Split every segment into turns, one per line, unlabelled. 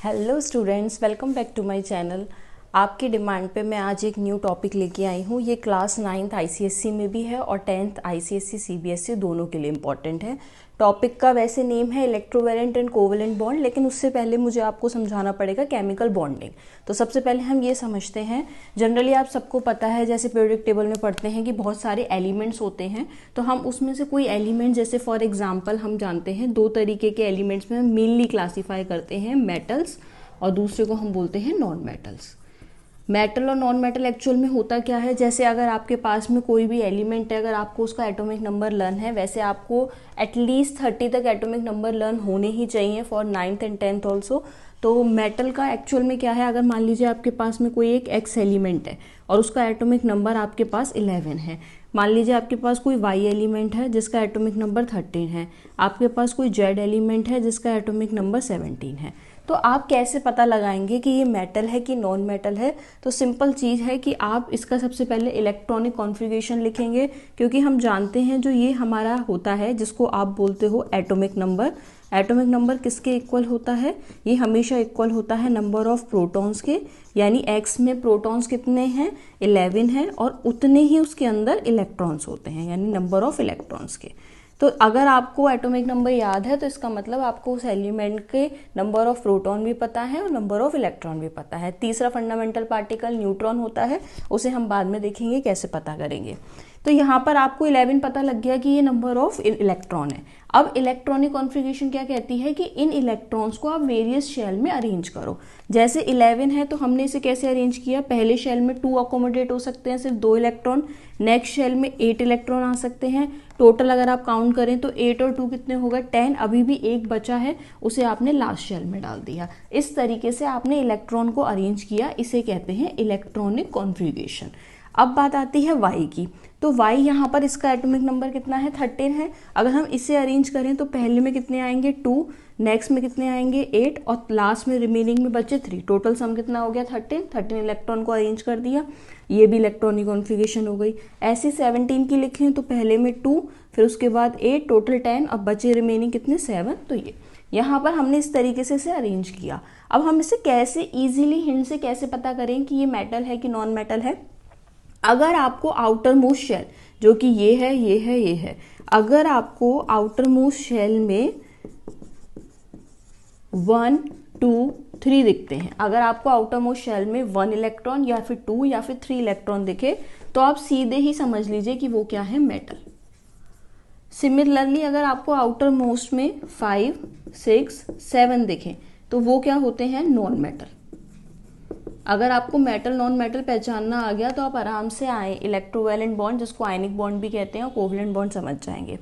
Hello students, welcome back to my channel. आपकी demand पे मैं आज एक न्यू टॉपिक लेके आई हूँ। ये क्लास 9th आईसीएससी में भी है और 10th आईसीएससी सीबीएसई दोनों के लिए इम्पॉर्टेंट है। टॉपिक का वैसे नेम है इलेक्ट्रोवैलेंट एंड कोवैलेंट बॉन्ड, लेकिन उससे पहले मुझे आपको समझाना पड़ेगा केमिकल बॉन्डिंग। तो सबसे पहले हम ये समझते हैं, जनरली आप सबको पता है, जैसे पीरियोडिक टेबल में पढ़ते हैं कि बहुत सारे एलिमेंट्स होते हैं। तो हम उसमें से कोई एलिमेंट, जैसे फॉर एग्जाम्पल हम जानते हैं दो तरीके के एलिमेंट्स में हम मेनली क्लासीफाई करते हैं, मेटल्स और दूसरे को हम बोलते हैं नॉन मेटल्स। मेटल और नॉन मेटल एक्चुअल में होता क्या है, जैसे अगर आपके पास में कोई भी एलिमेंट है, अगर आपको उसका एटॉमिक नंबर लर्न है, वैसे आपको एटलीस्ट 30 तक एटॉमिक नंबर लर्न होने ही चाहिए for 9th and 10th also. तो मेटल का एक्चुअल में क्या है, अगर मान लीजिए आपके पास में कोई एक एक्स एलिमेंट है और उसका एटॉमिक नंबर आपके पास 11 है। मान लीजिए आपके पास कोई वाई एलिमेंट है जिसका एटॉमिक नंबर 13 है, आपके पास कोई जेड एलिमेंट है जिसका एटॉमिक नंबर 17 है। तो आप कैसे पता लगाएंगे कि ये मेटल है कि नॉन मेटल है? तो सिंपल चीज़ है कि आप इसका सबसे पहले इलेक्ट्रॉनिक कॉन्फ़िगरेशन लिखेंगे, क्योंकि हम जानते हैं जो ये हमारा होता है जिसको आप बोलते हो एटॉमिक नंबर। एटॉमिक नंबर किसके इक्वल होता है? ये हमेशा इक्वल होता है नंबर ऑफ प्रोटॉन्स के, यानी एक्स में प्रोटॉन्स कितने हैं? 11 हैं, और उतने ही उसके अंदर इलेक्ट्रॉन्स होते हैं, यानी नंबर ऑफ इलेक्ट्रॉन्स के। तो अगर आपको एटॉमिक नंबर याद है तो इसका मतलब आपको उस एलिमेंट के नंबर ऑफ प्रोटॉन भी पता है और नंबर ऑफ इलेक्ट्रॉन भी पता है। तीसरा फंडामेंटल पार्टिकल न्यूट्रॉन होता है, उसे हम बाद में देखेंगे कैसे पता करेंगे। तो यहाँ पर आपको 11 पता लग गया कि ये नंबर ऑफ इलेक्ट्रॉन है। अब इलेक्ट्रॉनिक कॉन्फ़िगरेशन क्या कहती है कि इन इलेक्ट्रॉन्स को आप वेरियस शेल में अरेंज करो। जैसे 11 है तो हमने इसे कैसे अरेंज किया, पहले शेल में 2 अकोमोडेट हो सकते हैं, सिर्फ 2 इलेक्ट्रॉन। नेक्स्ट शेल में 8 इलेक्ट्रॉन आ सकते हैं। टोटल अगर आप काउंट करें तो 8 और 2 कितने होगा, 10। अभी भी एक बचा है, उसे आपने लास्ट शेल में डाल दिया। इस तरीके से आपने इलेक्ट्रॉन को अरेंज किया, इसे कहते हैं इलेक्ट्रॉनिक कॉन्फ़िगरेशन। अब बात आती है वाई की। तो वाई यहाँ पर इसका एटॉमिक नंबर कितना है, 13 है। अगर हम इसे अरेंज करें तो पहले में कितने आएंगे, 2, नेक्स्ट में कितने आएंगे, 8, और लास्ट में रिमेनिंग में बचे 3। टोटल सम कितना हो गया, 13 इलेक्ट्रॉन को अरेंज कर दिया। ये भी इलेक्ट्रॉनिक कॉन्फ़िगरेशन हो गई। ऐसे 17 की लिखें तो पहले में 2, फिर उसके बाद 8, टोटल 10, अब बचे रिमेनिंग कितने, 7। तो ये यहाँ पर हमने इस तरीके से इसे अरेंज किया। अब हम इसे कैसे ईजिली हिंट से कैसे पता करें कि ये मेटल है कि नॉन मेटल है? अगर आपको आउटर मोस्ट शेल, जो कि ये है, ये है, ये है, अगर आपको आउटर मोस्ट शेल में 1, 2, 3 दिखते हैं, अगर आपको आउटर मोस्ट शेल में 1 इलेक्ट्रॉन या फिर 2 या फिर 3 इलेक्ट्रॉन दिखे, तो आप सीधे ही समझ लीजिए कि वो क्या है, मेटल। सिमिलरली अगर आपको आउटर मोस्ट में 5, 6, 7 दिखें, तो वो क्या होते हैं, नॉन मेटल। अगर आपको मेटल नॉन मेटल पहचानना आ गया तो आप आराम से आए इलेक्ट्रोवैलेंट बॉन्ड, जिसको आयनिक बॉन्ड भी कहते हैं, और कोवैलेंट बॉन्ड समझ जाएंगे।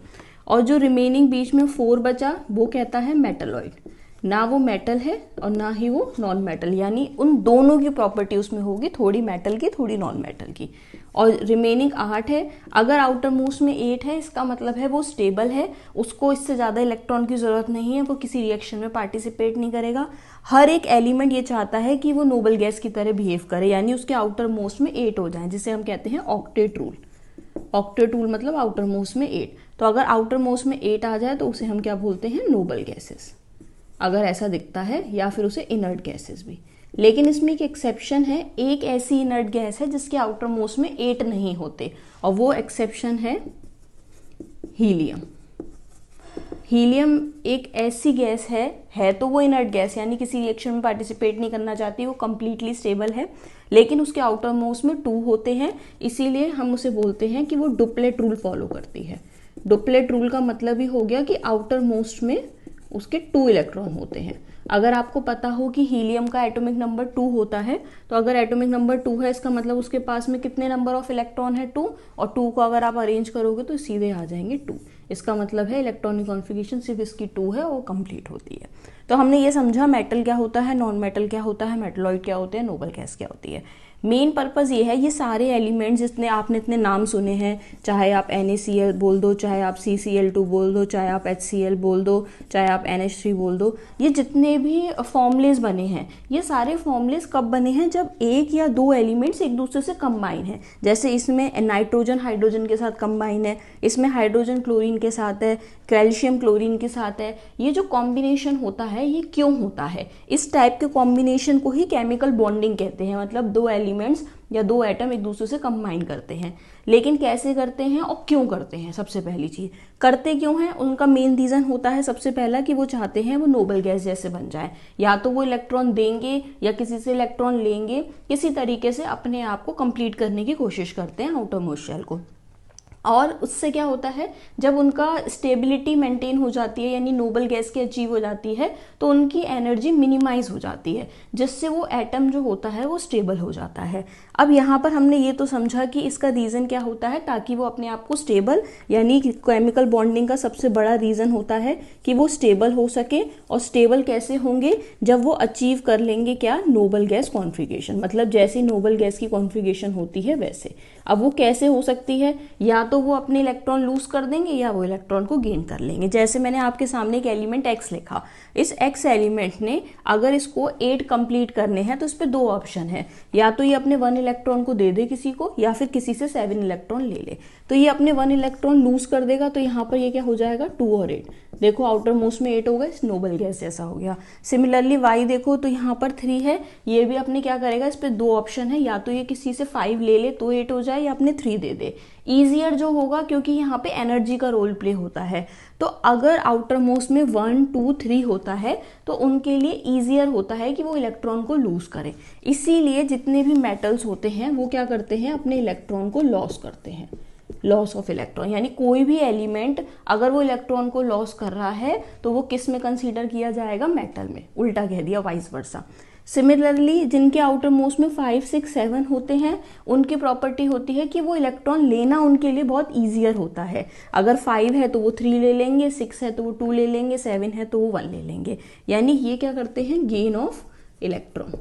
और जो रिमेनिंग बीच में 4 बचा, वो कहता है मेटलॉइड। ना वो मेटल है और ना ही वो नॉन मेटल, यानी उन दोनों की प्रॉपर्टी उसमें होगी, थोड़ी मेटल की थोड़ी नॉन मेटल की। और रिमेनिंग 8 है। अगर आउटर मोस्ट में 8 है, इसका मतलब है वो स्टेबल है, उसको इससे ज़्यादा इलेक्ट्रॉन की ज़रूरत नहीं है, वो किसी रिएक्शन में पार्टिसिपेट नहीं करेगा। हर एक एलिमेंट ये चाहता है कि वो नोबल गैस की तरह बिहेव करे, यानी उसके आउटर मोस्ट में 8 हो जाए, जिसे हम कहते हैं ऑक्टेट रूल। ऑक्टेट रूल मतलब आउटर मोस्ट में 8। तो अगर आउटर मोस्ट में 8 आ जाए तो उसे हम क्या बोलते हैं, नोबल गैसेस, अगर ऐसा दिखता है, या फिर उसे इनर्ट गैसेस भी। लेकिन इसमें एक एक्सेप्शन है, एक ऐसी इनर्ट गैस है जिसके आउटर मोस्ट में 8 नहीं होते, और वो एक्सेप्शन है हीलियम। हीलियम एक ऐसी गैस है तो वो इनर्ट गैस, यानी किसी रिएक्शन में पार्टिसिपेट नहीं करना चाहती, वो कंप्लीटली स्टेबल है, लेकिन उसके आउटर मोस्ट में 2 होते हैं, इसीलिए हम उसे बोलते हैं कि वो डुप्लेट रूल फॉलो करती है। डुप्लेट रूल का मतलब ही हो गया कि आउटर मोस्ट में उसके 2 इलेक्ट्रॉन होते हैं। अगर आपको पता हो कि हीलियम का एटॉमिक नंबर 2 होता है, तो अगर एटॉमिक नंबर 2 है, इसका मतलब उसके पास में कितने नंबर ऑफ इलेक्ट्रॉन है, 2, और 2 को अगर आप अरेंज करोगे तो सीधे आ जाएंगे 2। इसका मतलब है इलेक्ट्रॉनिक कॉन्फ़िगरेशन सिर्फ इसकी 2 है और कंप्लीट होती है। तो हमने ये समझा मेटल क्या होता है, नॉन मेटल क्या होता है, मेटलॉइड क्या होते हैं, नोबल गैस क्या होती है। मेन पर्पज़ ये है, ये सारे एलिमेंट्स जितने आपने इतने नाम सुने हैं, चाहे आप NaCl बोल दो, चाहे आप CCl2 बोल दो, चाहे आप HCl बोल दो, चाहे आप NH3 बोल दो, ये जितने भी फॉर्मूलेस बने हैं, ये सारे फॉर्मूलेस कब बने हैं, जब एक या दो एलिमेंट्स एक दूसरे से कंबाइन है। जैसे इसमें नाइट्रोजन हाइड्रोजन के साथ कंबाइन है, इसमें हाइड्रोजन क्लोरीन के साथ है, कैल्शियम क्लोरीन के साथ है। ये जो कॉम्बिनेशन होता है ये क्यों होता है? इस टाइप के कॉम्बिनेशन को ही केमिकल बॉन्डिंग कहते हैं, मतलब दो एलिमेंट्स या दो एटम एक दूसरे से कंबाइन करते हैं। लेकिन कैसे करते हैं और क्यों करते हैं? सबसे पहली चीज, करते क्यों हैं? उनका मेन रीजन होता है सबसे पहला कि वो चाहते हैं वो नोबल गैस जैसे बन जाए। या तो वो इलेक्ट्रॉन देंगे या किसी से इलेक्ट्रॉन लेंगे, किसी तरीके से अपने आप को कंप्लीट करने की कोशिश करते हैं आउटरमोस्ट शेल को। और उससे क्या होता है, जब उनका स्टेबिलिटी मेंटेन हो जाती है, यानी नोबल गैस की अचीव हो जाती है, तो उनकी एनर्जी मिनिमाइज हो जाती है, जिससे वो एटम जो होता है वो स्टेबल हो जाता है। अब यहाँ पर हमने ये तो समझा कि इसका रीज़न क्या होता है, ताकि वो अपने आप को स्टेबल, यानी केमिकल बॉन्डिंग का सबसे बड़ा रीज़न होता है कि वो स्टेबल हो सके। और स्टेबल कैसे होंगे? जब वो अचीव कर लेंगे क्या, नोबल गैस कॉन्फ़िगरेशन, मतलब जैसे नोबल गैस की कॉन्फ़िगरेशन होती है वैसे। अब वो कैसे हो सकती है? या तो वो अपने इलेक्ट्रॉन लूज कर देंगे या वो इलेक्ट्रॉन को गेन कर लेंगे। जैसे मैंने आपके सामने एक एलिमेंट X लिखा, इस X एलिमेंट ने अगर इसको 8 कंप्लीट करने हैं तो इस पे दो ऑप्शन है, या तो ये अपने 1 इलेक्ट्रॉन को दे दे किसी को, या फिर किसी से 7 इलेक्ट्रॉन ले ले। तो ये अपने 1 इलेक्ट्रॉन लूज कर देगा, तो यहाँ पर ये क्या हो जाएगा, 2 और 8। देखो आउटर मोस्ट में 8 हो गए, नोबल गैस जैसा हो गया। सिमिलरली Y देखो तो यहाँ पर 3 है, ये भी अपने क्या करेगा, इस पे दो ऑप्शन है, या तो ये किसी से 5 ले ले तो 8 हो जाए, या अपने 3 दे दे। ईजियर जो होगा, क्योंकि यहाँ पे एनर्जी का रोल प्ले होता है। तो अगर आउटर मोस्ट में 1, 2, 3 होता है तो उनके लिए ईजियर होता है कि वो इलेक्ट्रॉन को लूज करें। इसीलिए जितने भी मेटल्स होते हैं वो क्या करते हैं, अपने इलेक्ट्रॉन को लॉस करते हैं, लॉस ऑफ इलेक्ट्रॉन। यानी कोई भी एलिमेंट अगर वो इलेक्ट्रॉन को लॉस कर रहा है तो वो किस में कंसीडर किया जाएगा, मेटल में। उल्टा कह दिया, वाइस वर्सा। सिमिलरली जिनके आउटर मोस्ट में 5, 6, 7 होते हैं, उनकी प्रॉपर्टी होती है कि वो इलेक्ट्रॉन लेना उनके लिए बहुत ईजियर होता है। अगर 5 है तो वो 3 ले लेंगे, 6 है तो वो 2 ले लेंगे, 7 है तो वो 1 ले लेंगे। यानी ये क्या करते हैं, गेन ऑफ इलेक्ट्रॉन।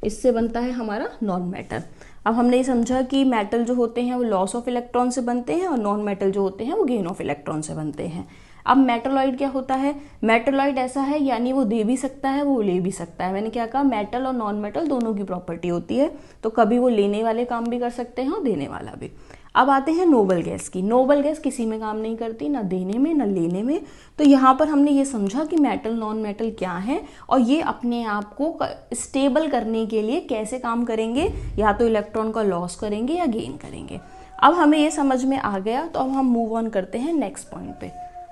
इससे बनता है हमारा नॉन मेटल। अब हमने ये समझा कि मेटल जो होते हैं वो लॉस ऑफ इलेक्ट्रॉन से बनते हैं और नॉन मेटल जो होते हैं वो गेन ऑफ इलेक्ट्रॉन से बनते हैं। अब मेटलॉइड क्या होता है? मेटलॉइड ऐसा है, यानी वो दे भी सकता है वो ले भी सकता है। मैंने क्या कहा, मेटल और नॉन मेटल दोनों की प्रॉपर्टी होती है, तो कभी वो लेने वाले काम भी कर सकते हैं और देने वाला भी। अब आते हैं नोबल गैस की। नोबल गैस किसी में काम नहीं करती, ना देने में ना लेने में। तो यहाँ पर हमने ये समझा कि मेटल नॉन मेटल क्या है और ये अपने आप को स्टेबल करने के लिए कैसे काम करेंगे, या तो इलेक्ट्रॉन का लॉस करेंगे या गेन करेंगे। अब हमें ये समझ में आ गया, तो अब हम मूव ऑन करते हैं नेक्स्ट पॉइंट पे।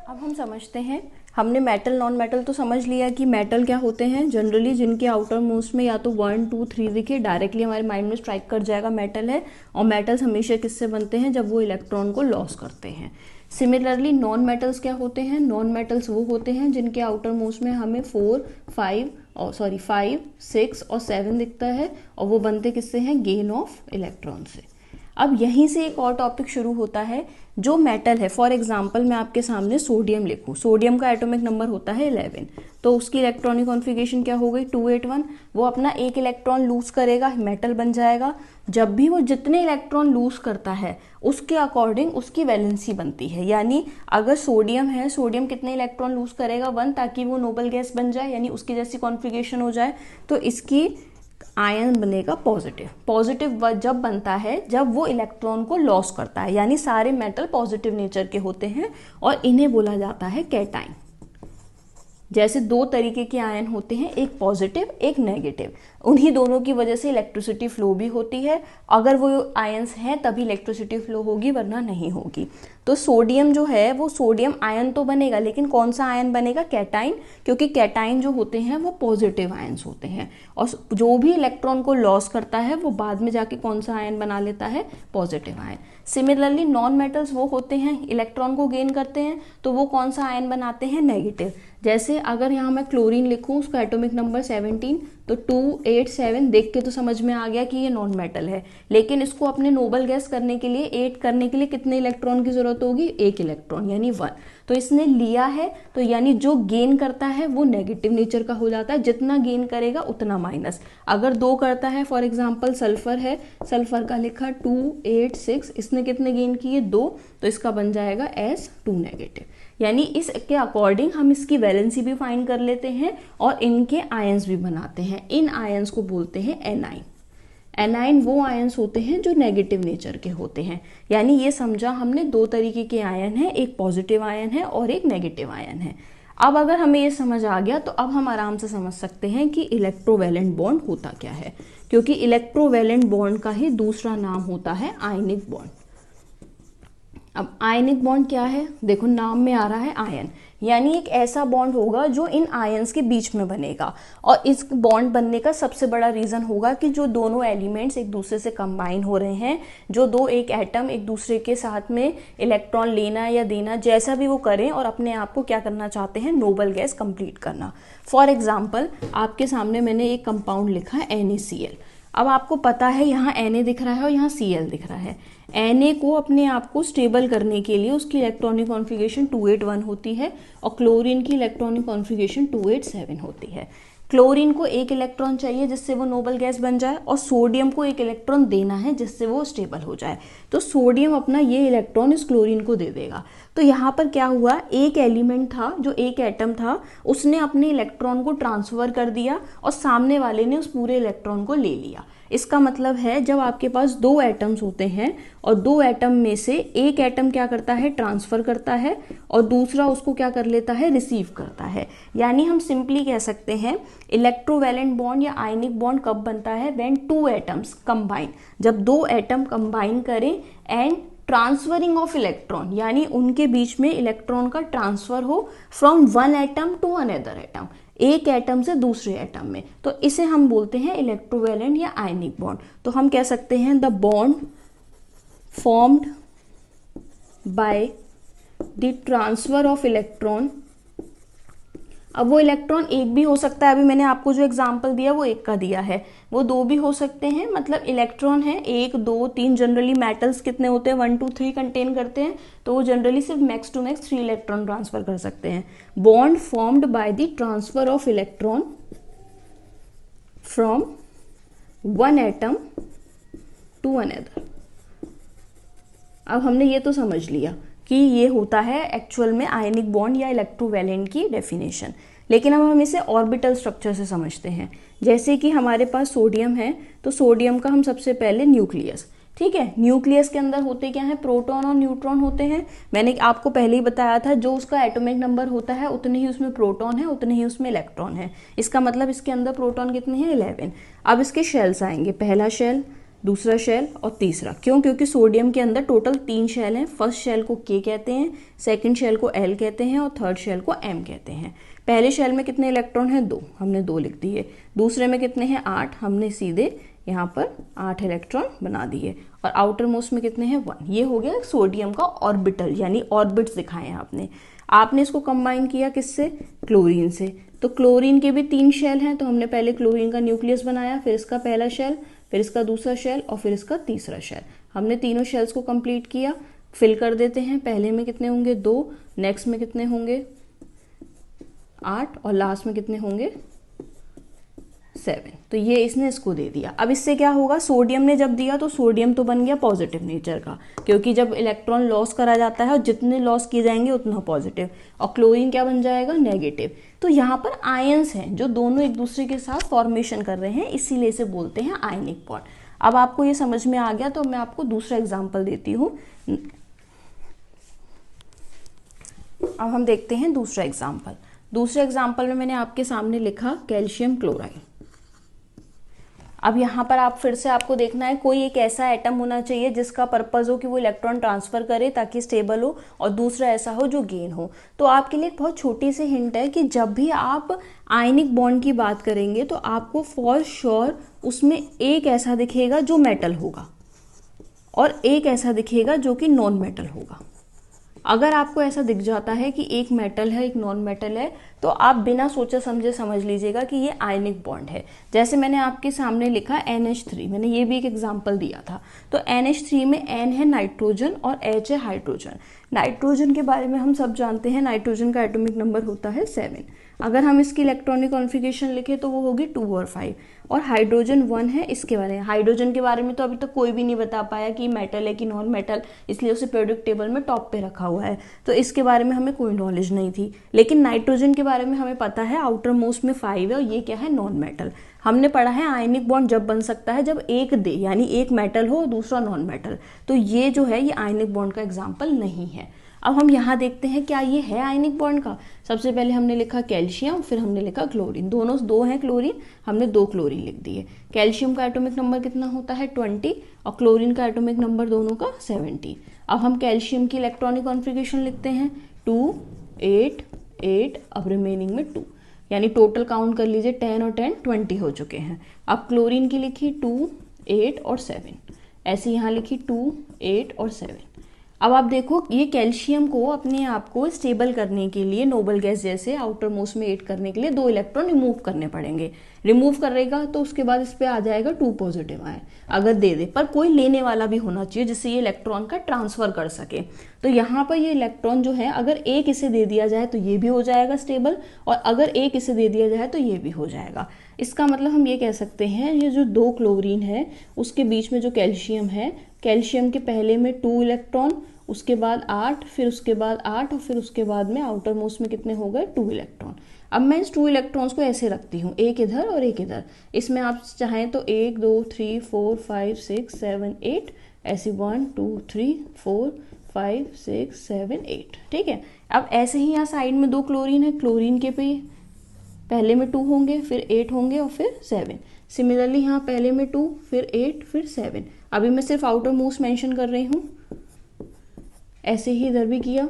अब हम समझते हैं, हमने मेटल नॉन मेटल तो समझ लिया कि मेटल क्या होते हैं, जनरली जिनके आउटर मोस्ट में या तो 1, 2, 3 दिखे, डायरेक्टली हमारे माइंड में स्ट्राइक कर जाएगा मेटल है। और मेटल्स हमेशा किससे बनते हैं, जब वो इलेक्ट्रॉन को लॉस करते हैं। सिमिलरली नॉन मेटल्स क्या होते हैं, नॉन मेटल्स वो होते हैं जिनके आउटर मोस्ट में हमें 5, 6 और 7 दिखता है, और वो बनते किससे हैं, गेन ऑफ इलेक्ट्रॉन से। अब यहीं से एक और टॉपिक शुरू होता है, जो मेटल है। फॉर एग्जांपल मैं आपके सामने सोडियम लिखूं, सोडियम का एटॉमिक नंबर होता है 11, तो उसकी इलेक्ट्रॉनिक कॉन्फ़िगरेशन क्या हो गई, 281। वो अपना एक इलेक्ट्रॉन लूज करेगा, मेटल बन जाएगा। जब भी वो जितने इलेक्ट्रॉन लूज करता है उसके अकॉर्डिंग उसकी वैलेंसी बनती है। यानी अगर सोडियम है, सोडियम कितने इलेक्ट्रॉन लूज करेगा, 1, ताकि वो नोबल गैस बन जाए, यानी उसकी जैसी कॉन्फ़िगरेशन हो जाए। तो इसकी आयन बनेगा पॉजिटिव। पॉजिटिव जब बनता है जब वो इलेक्ट्रॉन को लॉस करता है, यानी सारे मेटल पॉजिटिव नेचर के होते हैं और इन्हें बोला जाता है कैटाइन। जैसे दो तरीके के आयन होते हैं, एक पॉजिटिव एक नेगेटिव, उन्हीं दोनों की वजह से इलेक्ट्रिसिटी फ्लो भी होती है। अगर वो आयंस हैं तभी इलेक्ट्रिसिटी फ्लो होगी, वरना नहीं होगी। तो सोडियम जो है वो सोडियम आयन तो बनेगा, लेकिन कौन सा आयन बनेगा, कैटाइन, क्योंकि कैटाइन जो होते हैं वो पॉजिटिव आयंस होते हैं। और जो भी इलेक्ट्रॉन को लॉस करता है वो बाद में जाके कौन सा आयन बना लेता है, positive ion. Similarly non metals वो होते हैं इलेक्ट्रॉन को गेन करते हैं, तो वो कौन सा आयन बनाते हैं, नेगेटिव। जैसे अगर यहाँ मैं क्लोरीन लिखूँ, उसका एटॉमिक नंबर 17, तो 2, 8, 7 देख के तो समझ में आ गया कि ये नॉन मेटल है। लेकिन इसको अपने नोबल गैस करने के लिए, 8 करने के लिए कितने इलेक्ट्रॉन की जरूरत जरूरत होगी? एक इलेक्ट्रॉन यानी 1। तो इसने लिया है, तो यानी जो गेन करता है वो नेगेटिव नेचर का हो जाता है, जितना गेन करेगा उतना माइनस। अगर 2 करता है, फॉर एग्जाम्पल सल्फर है, सल्फर का लिखा 2 8 6, इसने कितने गेन किए? 2, तो इसका बन जाएगा S2 नेगेटिव। यानी इसके अकॉर्डिंग हम इसकी वैलेंसी भी फाइंड कर लेते हैं और इनके आयंस भी बनाते हैं। इन आयंस को बोलते हैं एनाइन। एनाइन वो आयंस होते हैं जो नेगेटिव नेचर के होते हैं। यानी ये समझा हमने 2 तरीके के आयन हैं, एक पॉजिटिव आयन है और एक नेगेटिव आयन है। अब अगर हमें ये समझ आ गया तो अब हम आराम से समझ सकते हैं कि इलेक्ट्रोवैलेंट बॉन्ड होता क्या है, क्योंकि इलेक्ट्रोवैलेंट बॉन्ड का ही दूसरा नाम होता है आयनिक बॉन्ड। अब आयनिक बॉन्ड क्या है? देखो नाम में आ रहा है आयन, यानी एक ऐसा बॉन्ड होगा जो इन आयंस के बीच में बनेगा। और इस बॉन्ड बनने का सबसे बड़ा रीजन होगा कि जो दोनों एलिमेंट्स एक दूसरे से कंबाइन हो रहे हैं, जो दो एक एटम एक दूसरे के साथ में इलेक्ट्रॉन लेना या देना जैसा भी वो करें और अपने आप को क्या करना चाहते हैं? नोबल गैस कंप्लीट करना। फॉर एग्जाम्पल आपके सामने मैंने एक कंपाउंड लिखा है NaCl। अब आपको पता है यहाँ Na दिख रहा है और यहाँ Cl दिख रहा है। Na को अपने आप को स्टेबल करने के लिए उसकी इलेक्ट्रॉनिक कॉन्फ़िगरेशन 281 होती है और क्लोरीन की इलेक्ट्रॉनिक कॉन्फ़िगरेशन 287 होती है। क्लोरीन को एक इलेक्ट्रॉन चाहिए जिससे वो नोबल गैस बन जाए और सोडियम को एक इलेक्ट्रॉन देना है जिससे वो स्टेबल हो जाए। तो सोडियम अपना ये इलेक्ट्रॉन इस क्लोरीन को दे देगा। तो यहाँ पर क्या हुआ? एक एलिमेंट था जो एक एटम था, उसने अपने इलेक्ट्रॉन को ट्रांसफर कर दिया और सामने वाले ने उस पूरे इलेक्ट्रॉन को ले लिया। इसका मतलब है जब आपके पास 2 एटम्स होते हैं और 2 एटम में से एक एटम क्या करता है? ट्रांसफर करता है और दूसरा उसको क्या कर लेता है? रिसीव करता है। यानी हम सिंपली कह सकते हैं इलेक्ट्रोवैलेंट बॉन्ड या आयनिक बॉन्ड कब बनता है? व्हेन 2 एटम्स कंबाइन, जब 2 एटम कंबाइन करें एंड ट्रांसफरिंग ऑफ इलेक्ट्रॉन, यानी उनके बीच में इलेक्ट्रॉन का ट्रांसफर हो from one atom to another atom, एक एटम से दूसरे एटम में। तो इसे हम बोलते हैं इलेक्ट्रोवैलेंट या आयनिक बॉन्ड। तो हम कह सकते हैं the bond formed by the transfer of electron. अब वो इलेक्ट्रॉन एक भी हो सकता है, अभी मैंने आपको जो एग्जांपल दिया वो एक का दिया है, वो 2 भी हो सकते हैं। मतलब इलेक्ट्रॉन है 1 2 3, जनरली मेटल्स कितने होते हैं? 1 2 3 कंटेन करते हैं, तो वो जनरली सिर्फ max to max 3 electron transfer कर सकते हैं। Bond formed by the transfer of electron from one atom to another. अब हमने ये तो समझ लिया कि ये होता है एक्चुअल में आयनिक बॉन्ड या इलेक्ट्रोवैलेंट की डेफिनेशन। लेकिन अब हम इसे ऑर्बिटल स्ट्रक्चर से समझते हैं। जैसे कि हमारे पास सोडियम है, तो सोडियम का हम सबसे पहले न्यूक्लियस, ठीक है, न्यूक्लियस के अंदर होते क्या है? प्रोटॉन और न्यूट्रॉन होते हैं। मैंने आपको पहले ही बताया था जो उसका एटॉमिक नंबर होता है उतने ही उसमें प्रोटॉन है, उतने ही उसमें इलेक्ट्रॉन है। इसका मतलब इसके अंदर प्रोटॉन कितने हैं? 11। अब इसके शेल्स आएंगे, पहला शेल, दूसरा शेल और तीसरा। क्यों? क्योंकि सोडियम के अंदर टोटल 3 शेल हैं। फर्स्ट शेल को K कहते हैं, सेकंड शेल को L कहते हैं और थर्ड शेल को M कहते हैं। पहले शेल में कितने इलेक्ट्रॉन हैं? 2, हमने 2 लिख दिए। दूसरे में कितने हैं? 8, हमने सीधे यहाँ पर 8 इलेक्ट्रॉन बना दिए। और आउटर मोस्ट में कितने हैं? 1। ये हो गया सोडियम का ऑर्बिटल, यानी ऑर्बिट्स दिखाए हैं आपने इसको कंबाइन किया किससे? क्लोरीन से। तो क्लोरीन के भी 3 शेल हैं, तो हमने पहले क्लोरीन का न्यूक्लियस बनाया, फिर इसका पहला शेल, फिर इसका दूसरा शेल और फिर इसका तीसरा शेल। हमने तीनों शेल्स को कंप्लीट किया, फिल कर देते हैं। पहले में कितने होंगे? 2, नेक्स्ट में कितने होंगे? 8 और लास्ट में कितने होंगे? 7। तो ये इसने इसको दे दिया। अब इससे क्या होगा? सोडियम ने जब दिया तो सोडियम तो बन गया पॉजिटिव नेचर का, क्योंकि जब इलेक्ट्रॉन लॉस करा जाता है और जितने लॉस किए जाएंगे उतना पॉजिटिव। और क्लोरीन क्या बन जाएगा? नेगेटिव। तो यहाँ पर आयंस हैं जो दोनों एक दूसरे के साथ फॉर्मेशन कर रहे हैं, इसीलिए इसे बोलते हैं आयनिक बॉन्ड। अब आपको ये समझ में आ गया तो मैं आपको दूसरा एग्जाम्पल देती हूँ। अब हम देखते हैं दूसरा एग्जाम्पल। दूसरे एग्जाम्पल में मैंने आपके सामने लिखा कैल्शियम क्लोराइड। अब यहाँ पर आप फिर से आपको देखना है कोई एक ऐसा एटम होना चाहिए जिसका पर्पस हो कि वो इलेक्ट्रॉन ट्रांसफर करे ताकि स्टेबल हो, और दूसरा ऐसा हो जो गेन हो। तो आपके लिए एक बहुत छोटी सी हिंट है कि जब भी आप आयनिक बॉन्ड की बात करेंगे तो आपको फॉर श्योर उसमें एक ऐसा दिखेगा जो मेटल होगा और एक ऐसा दिखेगा जो कि नॉन मेटल होगा। अगर आपको ऐसा दिख जाता है कि एक मेटल है एक नॉन मेटल है, तो आप बिना सोचे समझे समझ लीजिएगा कि ये आयनिक बॉन्ड है। जैसे मैंने आपके सामने लिखा NH3, मैंने ये भी एक एग्जांपल दिया था। तो NH3 में N है नाइट्रोजन और H है हाइड्रोजन। नाइट्रोजन के बारे में हम सब जानते हैं, नाइट्रोजन का एटॉमिक नंबर होता है 7। अगर हम इसकी इलेक्ट्रॉनिक कॉन्फ़िगरेशन लिखें तो वो होगी 2 और 5। और हाइड्रोजन 1 है, इसके बारे में हाइड्रोजन के बारे में तो अभी तक कोई भी नहीं बता पाया कि मेटल है कि नॉन मेटल, इसलिए उसे पीरियोडिक टेबल में टॉप पे रखा हुआ है, तो इसके बारे में हमें कोई नॉलेज नहीं थी। लेकिन नाइट्रोजन के बारे में हमें पता है आउटर मोस्ट में 5 है और ये क्या है, नॉन मेटल। हमने पढ़ा है आयनिक बॉन्ड जब बन सकता है जब एक दे, यानी एक मेटल हो दूसरा नॉन मेटल। तो ये जो है ये आयनिक बॉन्ड का एग्जाम्पल नहीं है। अब हम यहाँ देखते हैं क्या ये है आयनिक बॉन्ड का। सबसे पहले हमने लिखा कैल्शियम, फिर हमने लिखा क्लोरीन, दोनों 2 हैं क्लोरीन, हमने 2 क्लोरीन लिख दिए। कैल्शियम का एटॉमिक नंबर कितना होता है 20 और क्लोरीन का एटॉमिक नंबर दोनों का 70। अब हम कैल्शियम की इलेक्ट्रॉनिक कॉन्फ़िगरेशन लिखते हैं 2 8 8, अब रिमेनिंग में 2, यानी टोटल काउंट कर लीजिए 10 और 10 20 हो चुके हैं। अब क्लोरीन की लिखी 2 8 और 7, ऐसे यहाँ लिखी 2 8 और 7। अब आप देखो ये कैल्शियम को अपने आप को स्टेबल करने के लिए नोबल गैस जैसे आउटर मोस्ट में ऐड करने के लिए 2 इलेक्ट्रॉन रिमूव करने पड़ेंगे। रिमूव करेगा तो उसके बाद इस पे आ जाएगा 2 पॉजिटिव आयन अगर दे दे, पर कोई लेने वाला भी होना चाहिए जिससे ये इलेक्ट्रॉन का ट्रांसफर कर सके। तो यहाँ पर ये इलेक्ट्रॉन जो है अगर एक इसे दे दिया जाए तो ये भी हो जाएगा स्टेबल, और अगर एक इसे दे दिया जाए तो ये भी हो जाएगा। इसका मतलब हम ये कह सकते हैं ये जो 2 क्लोरीन है उसके बीच में जो कैल्शियम है, कैल्शियम के पहले में 2 इलेक्ट्रॉन, उसके बाद 8, फिर उसके बाद 8 और फिर उसके बाद में आउटर मोस्ट में कितने हो गए 2 इलेक्ट्रॉन। अब मैं इस 2 इलेक्ट्रॉन्स को ऐसे रखती हूँ, एक इधर और एक इधर। इसमें आप चाहें तो 1 2 3 4 5 6 7 8, ऐसे 1 2 3 4 5 6 7 8, ठीक है। अब ऐसे ही यहाँ साइड में 2 क्लोरीन है, क्लोरीन के पे पहले में 2 होंगे, फिर 8 होंगे और फिर 7। सिमिलरली यहाँ पहले में 2, फिर 8, फिर 7। अभी मैं सिर्फ आउटर मोस्ट मेंशन कर रही हूँ, ऐसे ही इधर भी किया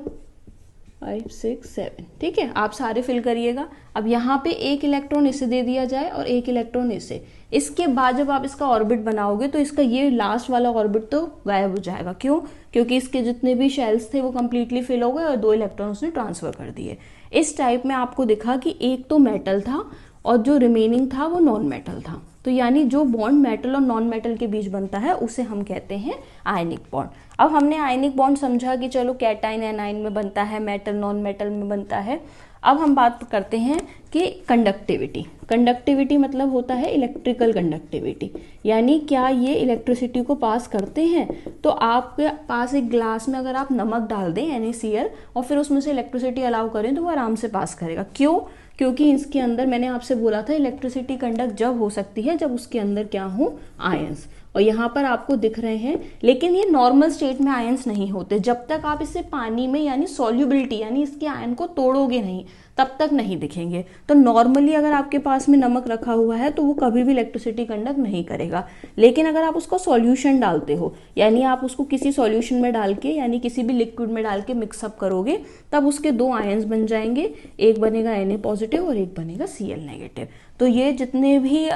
5 6 7, ठीक है। आप सारे फिल करिएगा। अब यहाँ पे एक इलेक्ट्रॉन इसे दे दिया जाए और एक इलेक्ट्रॉन इसे, इसके बाद जब आप इसका ऑर्बिट बनाओगे तो इसका ये लास्ट वाला ऑर्बिट तो गायब हो जाएगा। क्यों? क्योंकि इसके जितने भी शेल्स थे वो कंप्लीटली फिल हो गए और 2 इलेक्ट्रॉन उसने ट्रांसफर कर दिए। इस टाइप में आपको दिखा कि एक तो मेटल था और जो रिमेनिंग था वो नॉन मेटल था। तो यानी जो बॉन्ड मेटल और नॉन मेटल के बीच बनता है उसे हम कहते हैं आयनिक बॉन्ड। अब हमने आयनिक बॉन्ड समझा कि चलो कैटाइन एनाइन में बनता है, मेटल नॉन मेटल में बनता है। अब हम बात करते हैं कि कंडक्टिविटी। कंडक्टिविटी मतलब होता है इलेक्ट्रिकल कंडक्टिविटी, यानी क्या ये इलेक्ट्रिसिटी को पास करते हैं। तो आपके पास एक ग्लास में अगर आप नमक डाल दें NaCl और फिर उसमें से इलेक्ट्रिसिटी अलाउ करें तो वो आराम से पास करेगा। क्यों? क्योंकि इसके अंदर मैंने आपसे बोला था इलेक्ट्रिसिटी कंडक्ट जब हो सकती है जब उसके अंदर क्या हो, आयंस। और यहाँ पर आपको दिख रहे हैं, लेकिन ये नॉर्मल स्टेट में आयंस नहीं होते। जब तक आप इसे पानी में यानी सॉल्युबिलिटी यानी इसके आयन को तोड़ोगे नहीं तब तक नहीं दिखेंगे। तो नॉर्मली अगर आपके पास में नमक रखा हुआ है तो वो कभी भी इलेक्ट्रिसिटी कंडक्ट नहीं करेगा। लेकिन अगर आप उसको सॉल्यूशन डालते हो, यानी आप उसको किसी सॉल्यूशन में डाल के यानी किसी भी लिक्विड में डाल के मिक्सअप करोगे, तब उसके 2 आयंस बन जाएंगे, एक बनेगा Na पॉजिटिव और एक बनेगा Cl नेगेटिव। तो ये जितने भी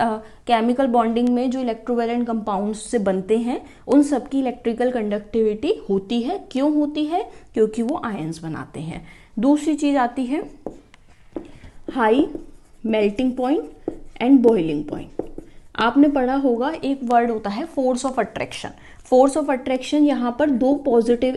केमिकल बॉन्डिंग में जो इलेक्ट्रोवैलेंट कंपाउंड्स से बनते हैं उन सब की इलेक्ट्रिकल कंडक्टिविटी होती है। क्यों होती है? क्योंकि वो आयंस बनाते हैं। दूसरी चीज आती है high melting point and boiling point. आपने पढ़ा होगा एक वर्ड होता है force of attraction. Force of attraction यहाँ पर 2 पॉजिटिव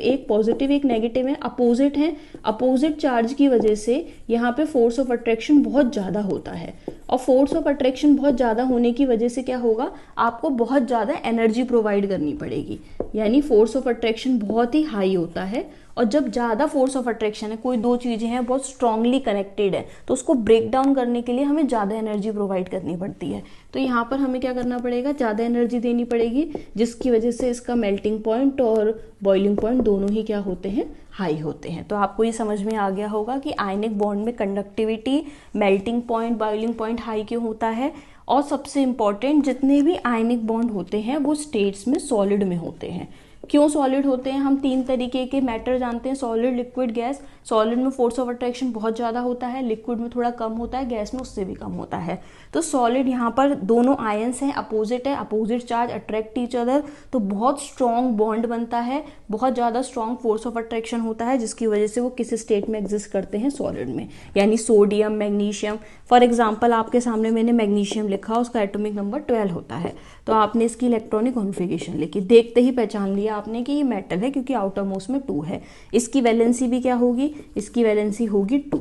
एक नेगेटिव है, अपोजिट है। अपोजिट चार्ज की वजह से यहाँ पे फोर्स ऑफ अट्रैक्शन बहुत ज़्यादा होता है, और फोर्स ऑफ अट्रैक्शन बहुत ज़्यादा होने की वजह से क्या होगा, आपको बहुत ज़्यादा एनर्जी प्रोवाइड करनी पड़ेगी। यानी फोर्स ऑफ अट्रैक्शन बहुत ही हाई होता है, और जब ज़्यादा फोर्स ऑफ अट्रैक्शन है, कोई 2 चीज़ें हैं बहुत स्ट्रांगली कनेक्टेड है, तो उसको ब्रेक डाउन करने के लिए हमें ज़्यादा एनर्जी प्रोवाइड करनी पड़ती है। तो यहाँ पर हमें क्या करना पड़ेगा, ज़्यादा एनर्जी देनी पड़ेगी, जिसकी वजह से इसका मेल्टिंग पॉइंट और बॉइलिंग पॉइंट दोनों ही क्या होते हैं, हाई होते हैं। तो आपको ये समझ में आ गया होगा कि आयनिक बॉन्ड में conductivity, melting point, boiling point high क्यों होता है। और सबसे इम्पॉर्टेंट, जितने भी आयनिक बॉन्ड होते हैं वो स्टेट्स में सॉलिड में होते हैं। क्यों सॉलिड होते हैं? हम 3 तरीके के मैटर जानते हैं, सॉलिड, लिक्विड, गैस। सॉलिड में फोर्स ऑफ अट्रैक्शन बहुत ज़्यादा होता है, लिक्विड में थोड़ा कम होता है, गैस में उससे भी कम होता है। तो सॉलिड यहाँ पर दोनों आयंस हैं, अपोजिट है, opposite charge attract each other, तो बहुत स्ट्रॉन्ग बॉन्ड बनता है, बहुत ज़्यादा स्ट्रॉन्ग फोर्स ऑफ अट्रैक्शन होता है, जिसकी वजह से वो किस स्टेट में एग्जिस्ट करते हैं, सॉलिड में। यानी सोडियम, मैग्नीशियम, फॉर एग्जाम्पल आपके सामने मैंने मैग्नीशियम लिखा, उसका एटॉमिक नंबर 12 होता है, तो आपने इसकी इलेक्ट्रॉनिक कॉन्फ़िगरेशन लिखी, देखते ही पहचान लिया आपने कि ये मेटल है क्योंकि आउटर मोस्ट में 2 है। इसकी वैलेंसी भी क्या होगी, इसकी वैलेंसी होगी 2,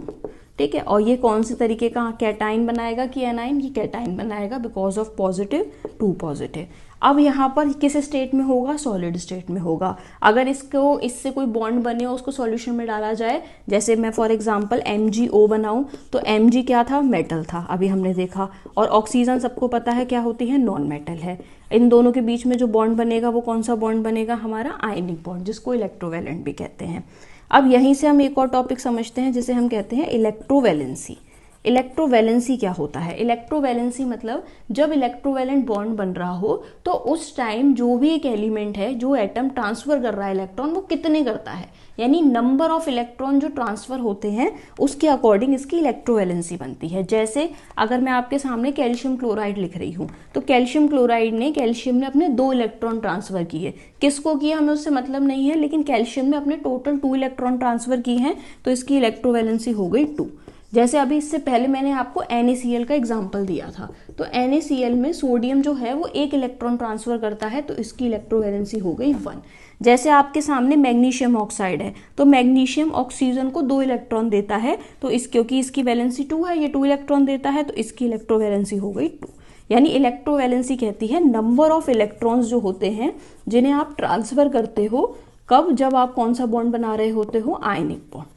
ठीक है। और ये कौन से तरीके का कैटाइन बनाएगा कि एनाइन, ये कैटाइन बनाएगा बिकॉज ऑफ पॉजिटिव 2 पॉजिटिव। अब यहाँ पर किस स्टेट में होगा, सॉलिड स्टेट में होगा। अगर इसको इससे कोई बॉन्ड बने और उसको सॉल्यूशन में डाला जाए, जैसे मैं फॉर एग्जांपल MgO बनाऊं, तो Mg क्या था, मेटल था, अभी हमने देखा। और ऑक्सीजन सबको पता है क्या होती है, नॉन मेटल है। इन दोनों के बीच में जो बॉन्ड बनेगा वो कौन सा बॉन्ड बनेगा, हमारा आयनिक बॉन्ड, जिसको इलेक्ट्रोवैलेंट भी कहते हैं। अब यहीं से हम एक और टॉपिक समझते हैं जिसे हम कहते हैं इलेक्ट्रोवैलेंसी। इलेक्ट्रोवैलेंसी क्या होता है, इलेक्ट्रोवैलेंसी मतलब जब इलेक्ट्रोवैलेंट बॉन्ड बन रहा हो तो उस टाइम जो भी एक एलिमेंट है, जो एटम ट्रांसफर कर रहा है इलेक्ट्रॉन, वो कितने करता है, यानी नंबर ऑफ इलेक्ट्रॉन जो ट्रांसफर होते हैं उसके अकॉर्डिंग इसकी इलेक्ट्रोवैलेंसी बनती है। जैसे अगर मैं आपके सामने कैल्शियम क्लोराइड लिख रही हूँ, तो कैल्शियम ने अपने 2 इलेक्ट्रॉन ट्रांसफर किए, किसको किया हमें उससे मतलब नहीं है, लेकिन कैल्शियम ने अपने टोटल 2 इलेक्ट्रॉन ट्रांसफर किए हैं, तो इसकी इलेक्ट्रोवैलेंसी हो गई 2। जैसे अभी इससे पहले मैंने आपको NaCl का एग्जाम्पल दिया था, तो NaCl में सोडियम जो है वो 1 इलेक्ट्रॉन ट्रांसफर करता है, तो इसकी इलेक्ट्रोवैलेंसी हो गई 1। जैसे आपके सामने मैग्नीशियम ऑक्साइड है, तो मैग्नीशियम ऑक्सीजन को 2 इलेक्ट्रॉन देता है, तो क्योंकि इसकी वैलेंसी 2 है, ये 2 इलेक्ट्रॉन देता है, तो इसकी इलेक्ट्रोवैलेंसी हो गई 2। यानी इलेक्ट्रोवैलेंसी कहती है नंबर ऑफ इलेक्ट्रॉन्स जो होते हैं जिन्हें आप ट्रांसफर करते हो, कब, जब आप कौन सा बॉन्ड बना रहे होते हो, आयनिक बॉन्ड।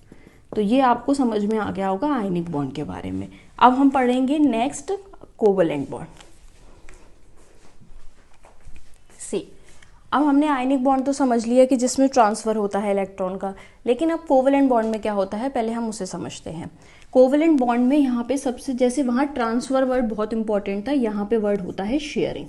तो ये आपको समझ में आ गया होगा आयनिक बॉन्ड के बारे में। अब हम पढ़ेंगे नेक्स्ट कोवलेंट बॉन्ड। सी, अब हमने आयनिक बॉन्ड तो समझ लिया कि जिसमें ट्रांसफर होता है इलेक्ट्रॉन का, लेकिन अब कोवलेंट बॉन्ड में क्या होता है, पहले हम उसे समझते हैं। कोवलेंट बॉन्ड में यहाँ पे सबसे, जैसे वहाँ ट्रांसफर वर्ड बहुत इंपॉर्टेंट था, यहाँ पे वर्ड होता है शेयरिंग।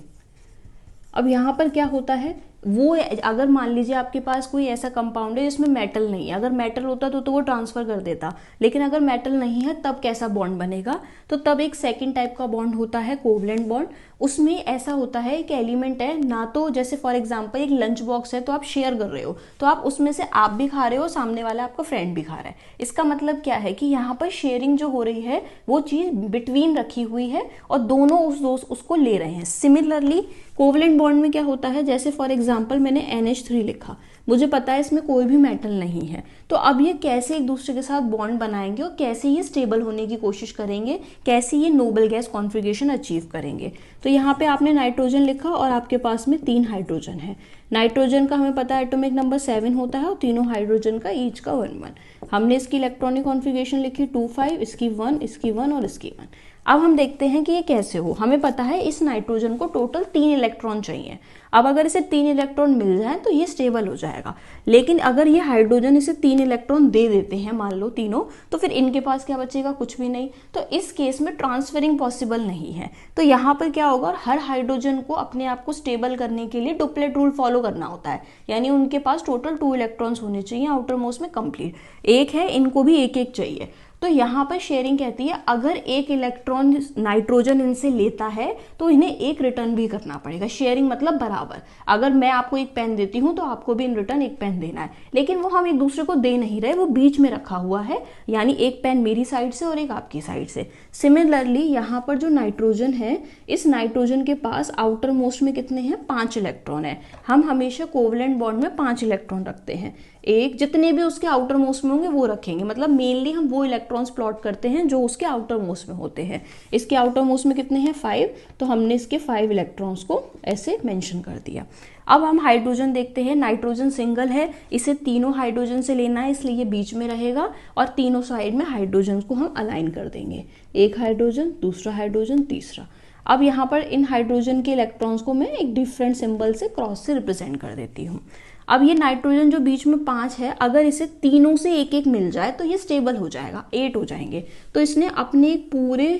अब यहाँ पर क्या होता है, वो अगर मान लीजिए आपके पास कोई ऐसा कंपाउंड है जिसमें मेटल नहीं है, अगर मेटल होता तो वो ट्रांसफर कर देता, लेकिन अगर मेटल नहीं है तब कैसा बॉन्ड बनेगा, तो तब एक सेकंड टाइप का बॉन्ड होता है कोवलेंट बॉन्ड। उसमें ऐसा होता है एक एलिमेंट है ना, तो जैसे फॉर एग्जांपल एक लंच बॉक्स है, तो आप शेयर कर रहे हो, तो आप उसमें से आप भी खा रहे हो, सामने वाला आपका फ्रेंड भी खा रहा है। इसका मतलब क्या है कि यहाँ पर शेयरिंग जो हो रही है वो चीज बिटवीन रखी हुई है और दोनों उसको ले रहे हैं। सिमिलरली कोवलेंट बॉन्ड में क्या होता है, जैसे फॉर एग्जांपल मैंने NH3 लिखा, मुझे पता है इसमें कोई भी मेटल नहीं है, तो अब ये कैसे एक दूसरे के साथ बॉन्ड बनाएंगे और कैसे ये स्टेबल होने की कोशिश करेंगे, कैसे ये नोबल गैस कॉन्फ़िगरेशन अचीव करेंगे। तो यहाँ पे आपने नाइट्रोजन लिखा और आपके पास में 3 हाइड्रोजन है। नाइट्रोजन का हमें पता है एटॉमिक नंबर 7 होता है और तीनों हाइड्रोजन का ईच का 1-1। हमने इसकी इलेक्ट्रॉनिक कॉन्फ़िगरेशन लिखी 2-5, इसकी 1, इसकी 1 और इसकी 1। अब हम देखते हैं कि ये कैसे हो। हमें पता है इस नाइट्रोजन को टोटल 3 इलेक्ट्रॉन चाहिए। अब अगर इसे 3 इलेक्ट्रॉन मिल जाए तो ये स्टेबल हो जाएगा, लेकिन अगर ये हाइड्रोजन इसे 3 इलेक्ट्रॉन दे देते हैं, मान लो तीनों, तो फिर इनके पास क्या बचेगा, कुछ भी नहीं। तो इस केस में ट्रांसफरिंग पॉसिबल नहीं है। तो यहाँ पर क्या होगा, हर हाइड्रोजन को अपने आप को स्टेबल करने के लिए डुप्लेट रूल फॉलो करना होता है, यानी उनके पास टोटल 2 इलेक्ट्रॉन्स होने चाहिए आउटर मोस्ट में कंप्लीट, एक है, इनको भी एक एक चाहिए। तो यहाँ पर शेयरिंग कहती है अगर एक इलेक्ट्रॉन नाइट्रोजन इनसे लेता है तो इन्हें एक रिटर्न भी करना पड़ेगा। शेयरिंग मतलब बराबर, अगर मैं आपको एक पेन देती हूँ तो आपको भी इन रिटर्न एक पेन देना है, लेकिन वो हम एक दूसरे को दे नहीं रहे, वो बीच में रखा हुआ है, यानी एक पेन मेरी साइड से और एक आपकी साइड से। सिमिलरली यहाँ पर जो नाइट्रोजन है, इस नाइट्रोजन के पास आउटर मोस्ट में कितने हैं, 5 इलेक्ट्रॉन है। हम हमेशा कोवलेंट बॉन्ड में 5 इलेक्ट्रॉन रखते हैं, एक जितने भी उसके आउटर मोस्ट में होंगे वो रखेंगे, मतलब मेनली हम वो इलेक्ट्रॉन्स प्लॉट करते हैं जो उसके आउटर मोस्ट में होते हैं। इसके आउटर मोस्ट में कितने हैं, 5, तो हमने इसके 5 इलेक्ट्रॉन्स को ऐसे मेंशन कर दिया। अब हम हाइड्रोजन देखते हैं। नाइट्रोजन सिंगल है, इसे तीनों हाइड्रोजन से लेना है, इसलिए ये बीच में रहेगा और तीनों साइड में हाइड्रोजन को हम अलाइन कर देंगे, एक हाइड्रोजन, दूसरा हाइड्रोजन, तीसरा। अब यहाँ पर इन हाइड्रोजन के इलेक्ट्रॉन्स को मैं एक डिफरेंट सिंबल से क्रॉस से रिप्रेजेंट कर देती हूँ। अब ये नाइट्रोजन जो बीच में 5 है, अगर इसे तीनों से एक एक मिल जाए तो ये स्टेबल हो जाएगा, 8 हो जाएंगे। तो इसने अपने पूरे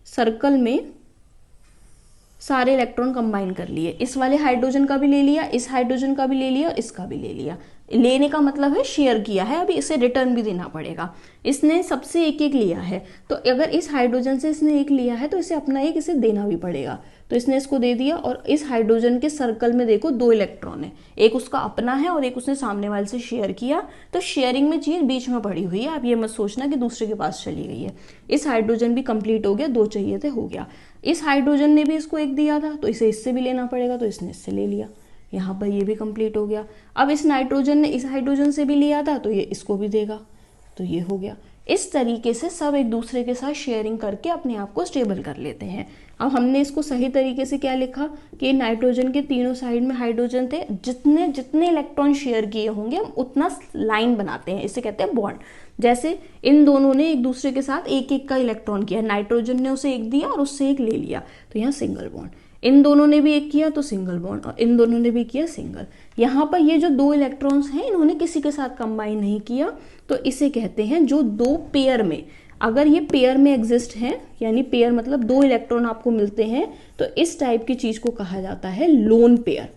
सर्कल में सारे इलेक्ट्रॉन कंबाइन कर लिए, इस वाले हाइड्रोजन का भी ले लिया, इस हाइड्रोजन का भी ले लिया और इसका भी ले लिया। लेने का मतलब है शेयर किया है, अभी इसे रिटर्न भी देना पड़ेगा। इसने सबसे एक एक लिया है, तो अगर इस हाइड्रोजन से इसने एक लिया है तो इसे अपना एक इसे देना भी पड़ेगा। तो इसने इसको दे दिया, और इस हाइड्रोजन के सर्कल में देखो 2 इलेक्ट्रॉन है, एक उसका अपना है और एक उसने सामने वाले से शेयर किया। तो शेयरिंग में चीज बीच में पड़ी हुई है, आप ये मत सोचना कि दूसरे के पास चली गई है। इस हाइड्रोजन भी कंप्लीट हो गया, 2 चाहिए थे, हो गया। इस हाइड्रोजन ने भी इसको एक दिया था, तो इसे इससे भी लेना पड़ेगा, तो इसने इससे ले लिया, यहाँ पर ये भी कंप्लीट हो गया। अब इस नाइट्रोजन ने इस हाइड्रोजन से भी लिया था, तो ये इसको भी देगा, तो ये हो गया। इस तरीके से सब एक दूसरे के साथ शेयरिंग करके अपने आप को स्टेबल कर लेते हैं। अब हमने इसको सही तरीके से क्या लिखा कि नाइट्रोजन के तीनों साइड में हाइड्रोजन थे, जितने जितने इलेक्ट्रॉन शेयर किए होंगे हम उतना लाइन बनाते हैं, इसे कहते हैं बॉन्ड। जैसे इन दोनों ने एक दूसरे के साथ एक एक का इलेक्ट्रॉन किया, नाइट्रोजन ने उसे एक दिया और उससे एक ले लिया, तो यहाँ सिंगल बॉन्ड। इन दोनों ने भी एक किया तो सिंगल बॉन्ड, और इन दोनों ने भी किया सिंगल। यहाँ पर ये जो 2 इलेक्ट्रॉन्स हैं इन्होंने किसी के साथ कंबाइन नहीं किया, तो इसे कहते हैं जो 2 पेयर में, अगर ये पेयर में एग्जिस्ट है, यानी पेयर मतलब 2 इलेक्ट्रॉन आपको मिलते हैं, तो इस टाइप की चीज को कहा जाता है लोन पेयर।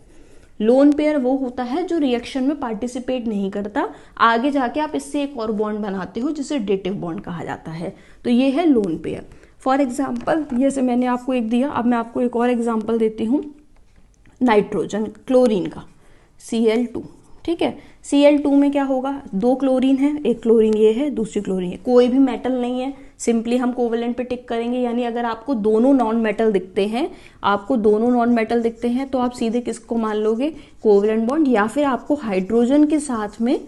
लोन पेयर वो होता है जो रिएक्शन में पार्टिसिपेट नहीं करता, आगे जाके आप इससे एक और बॉन्ड बनाते हो जिसे डेटिव बॉन्ड कहा जाता है, तो ये है लोन पेयर। फॉर एग्जाम्पल जैसे मैंने आपको एक दिया, अब मैं आपको एक और एग्जाम्पल देती हूँ नाइट्रोजन क्लोरीन का, Cl2, ठीक है। Cl2 में क्या होगा, 2 क्लोरीन है, एक क्लोरीन ये है, दूसरी क्लोरीन है, कोई भी मेटल नहीं है, सिंपली हम कोवेलेंट पे टिक करेंगे। यानी अगर आपको दोनों नॉन मेटल दिखते हैं, तो आप सीधे किसको मान लोगे, कोवेलेंट बॉन्ड, या फिर आपको हाइड्रोजन के साथ में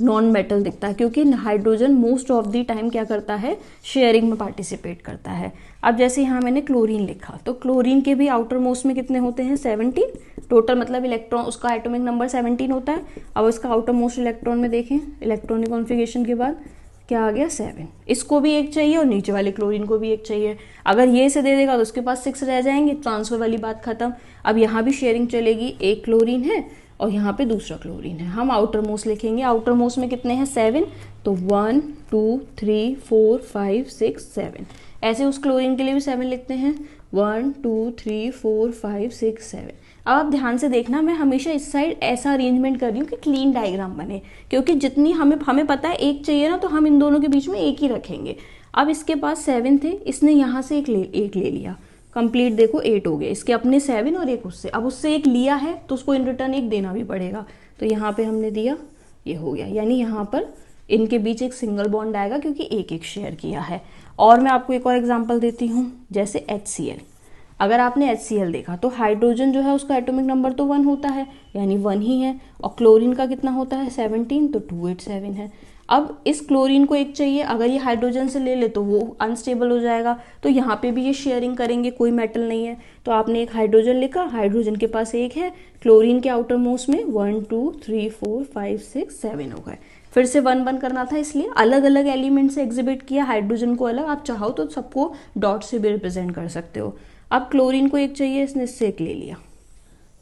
नॉन मेटल दिखता है, क्योंकि hydrogen most of the time क्या करता है, शेयरिंग में पार्टिसिपेट करता है। अब जैसे यहाँ मैंने क्लोरीन लिखा, तो क्लोरीन के भी आउटर मोस्ट में कितने होते हैं, 17 टोटल, मतलब इलेक्ट्रॉन, उसका एटॉमिक नंबर 17 होता है। अब इसका आउटर मोस्ट इलेक्ट्रॉन में देखें, इलेक्ट्रॉनिक कॉन्फ़िगरेशन के बाद क्या आ गया, 7। इसको भी एक चाहिए और नीचे वाले क्लोरीन को भी एक चाहिए। अगर ये से दे देगा तो उसके पास 6 रह जाएंगे, ट्रांसफर वाली बात खत्म। अब यहाँ भी शेयरिंग चलेगी, एक क्लोरीन है और यहाँ पे दूसरा क्लोरीन है। हम आउटर मोस्ट लिखेंगे, आउटर मोस्ट में कितने हैं, 7, तो 1 2 3 4 5 6 7। ऐसे उस क्लोरीन के लिए भी 7 लिखते हैं, 1 2 3 4 5 6 7। अब आप ध्यान से देखना, मैं हमेशा इस साइड ऐसा अरेंजमेंट कर रही हूँ कि क्लीन डायग्राम बने, क्योंकि जितनी हमें पता है एक चाहिए ना, तो हम इन दोनों के बीच में एक ही रखेंगे। अब इसके पास 7 थे, इसने यहाँ से एक ले लिया, कंप्लीट देखो 8 हो गए, इसके अपने 7 और एक उससे। अब उससे एक लिया है तो उसको इन रिटर्न एक देना भी पड़ेगा, तो यहाँ पे हमने दिया, ये हो गया। यानी यहाँ पर इनके बीच एक सिंगल बॉन्ड आएगा क्योंकि एक एक शेयर किया है। और मैं आपको एक और एग्जांपल देती हूँ, जैसे HCl। अगर आपने HCl देखा तो हाइड्रोजन जो है उसका एटॉमिक नंबर तो 1 होता है, यानी 1 ही है, और क्लोरीन का कितना होता है, 17, तो 287 है। अब इस क्लोरीन को एक चाहिए, अगर ये हाइड्रोजन से ले ले तो वो अनस्टेबल हो जाएगा, तो यहाँ पे भी ये शेयरिंग करेंगे, कोई मेटल नहीं है, तो आपने एक हाइड्रोजन लिखा, हाइड्रोजन के पास एक है, क्लोरीन के आउटर मोस्ट में 1 2 3 4 5 6 7 हो गए। फिर से 1 1 करना था, इसलिए अलग अलग एलिमेंट से एग्जिबिट किया, हाइड्रोजन को अलग, आप चाहो तो सबको डॉट से भी रिप्रेजेंट कर सकते हो। अब क्लोरीन को एक चाहिए, इसने इससे एक ले लिया,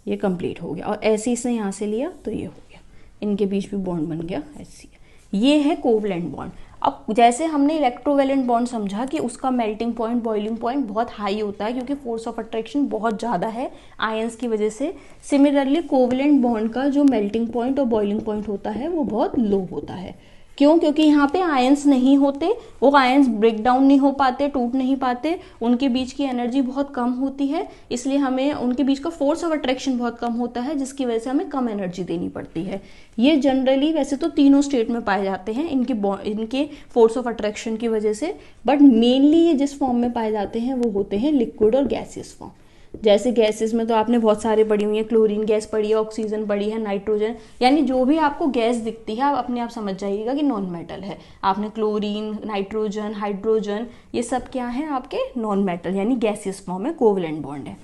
ये कंप्लीट हो गया, और ऐसे इसने यहाँ से लिया तो ये हो गया, इनके बीच भी बॉन्ड बन गया HCl। ये है कोवलेंट बॉन्ड। अब जैसे हमने इलेक्ट्रोवेलेंट बॉन्ड समझा कि उसका मेल्टिंग पॉइंट, बॉइलिंग पॉइंट बहुत हाई होता है क्योंकि फोर्स ऑफ अट्रैक्शन बहुत ज़्यादा है आयंस की वजह से। सिमिलरली कोवलेंट बॉन्ड का जो मेल्टिंग पॉइंट और बॉइलिंग पॉइंट होता है वो बहुत लो होता है। क्यों? क्योंकि यहाँ पे आयंस नहीं होते, वो आयंस ब्रेक डाउन नहीं हो पाते, टूट नहीं पाते, उनके बीच की एनर्जी बहुत कम होती है, इसलिए हमें उनके बीच का फोर्स ऑफ अट्रैक्शन बहुत कम होता है, जिसकी वजह से हमें कम एनर्जी देनी पड़ती है। ये जनरली वैसे तो तीनों स्टेट में पाए जाते हैं इनके फोर्स ऑफ अट्रैक्शन की वजह से, बट मेनली ये जिस फॉर्म में पाए जाते हैं वो होते हैं लिक्विड और गैसियस फॉर्म। जैसे गैसेस में तो आपने बहुत सारे पढ़ी हुई है, क्लोरीन गैस पढ़ी है, ऑक्सीजन पढ़ी है, नाइट्रोजन, यानी जो भी आपको गैस दिखती है आप अपने आप समझ जाइएगा कि नॉन मेटल है। आपने क्लोरीन, नाइट्रोजन, हाइड्रोजन, ये सब क्या है आपके नॉन मेटल, यानी गैसियस फॉर्म है, कोवलेंट बॉन्ड है।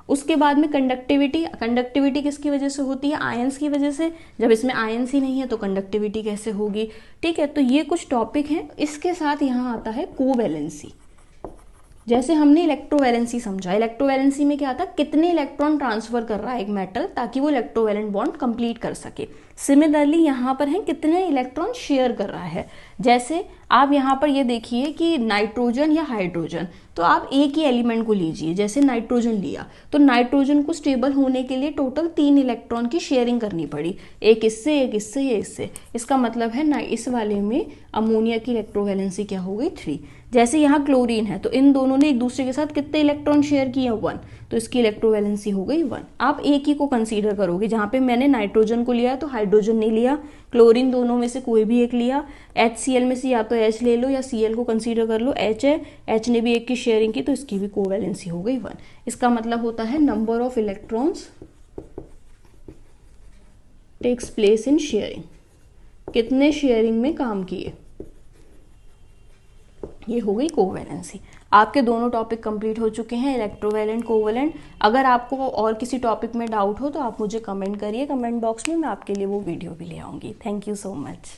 उसके बाद में कंडक्टिविटी किसकी वजह से होती है? आयंस की वजह से। जब इसमें आयंस ही नहीं है तो कंडक्टिविटी कैसे होगी? ठीक है, तो ये कुछ टॉपिक हैं। इसके साथ यहाँ आता है कोवैलेंसी। जैसे हमने इलेक्ट्रोवैलेंसी समझा, इलेक्ट्रोवैलेंसी में क्या था, कितने इलेक्ट्रॉन ट्रांसफर कर रहा है एक मेटल ताकि वो इलेक्ट्रोवैलेंट बॉन्ड कंप्लीट कर सके। सिमिलरली यहाँ पर है कितने इलेक्ट्रॉन शेयर कर रहा है। जैसे आप यहाँ पर ये देखिए कि नाइट्रोजन या हाइड्रोजन, तो आप एक ही एलिमेंट को लीजिए, जैसे नाइट्रोजन लिया तो नाइट्रोजन को स्टेबल होने के लिए टोटल 3 इलेक्ट्रॉन की शेयरिंग करनी पड़ी, एक इससे, एक इससे, एक इससे। इसका मतलब है ना इस वाले में अमोनिया की इलेक्ट्रोवैलेंसी क्या हो गई 3। जैसे यहाँ क्लोरीन है तो इन दोनों ने एक दूसरे के साथ कितने इलेक्ट्रॉन शेयर किए 1, तो इसकी इलेक्ट्रोवैलेंसी हो गई 1। आप एक ही को कंसीडर करोगे, जहाँ पे मैंने नाइट्रोजन को लिया तो हाइड्रोजन नहीं लिया, क्लोरीन दोनों में से कोई भी एक लिया, HCl में से या तो H ले लो या Cl को कंसीडर कर लो, H है, H ने भी एक की शेयरिंग की तो इसकी भी कोवैलेंसी हो गई 1। इसका मतलब होता है number of electrons takes place in sharing, कितने शेयरिंग में काम किए, ये हो गई कोवैलेंसी। आपके दोनों टॉपिक कंप्लीट हो चुके हैं, इलेक्ट्रोवैलेंट, कोवैलेंट। अगर आपको और किसी टॉपिक में डाउट हो तो आप मुझे कमेंट करिए कमेंट बॉक्स में, मैं आपके लिए वो वीडियो भी ले आऊँगी। Thank you so much.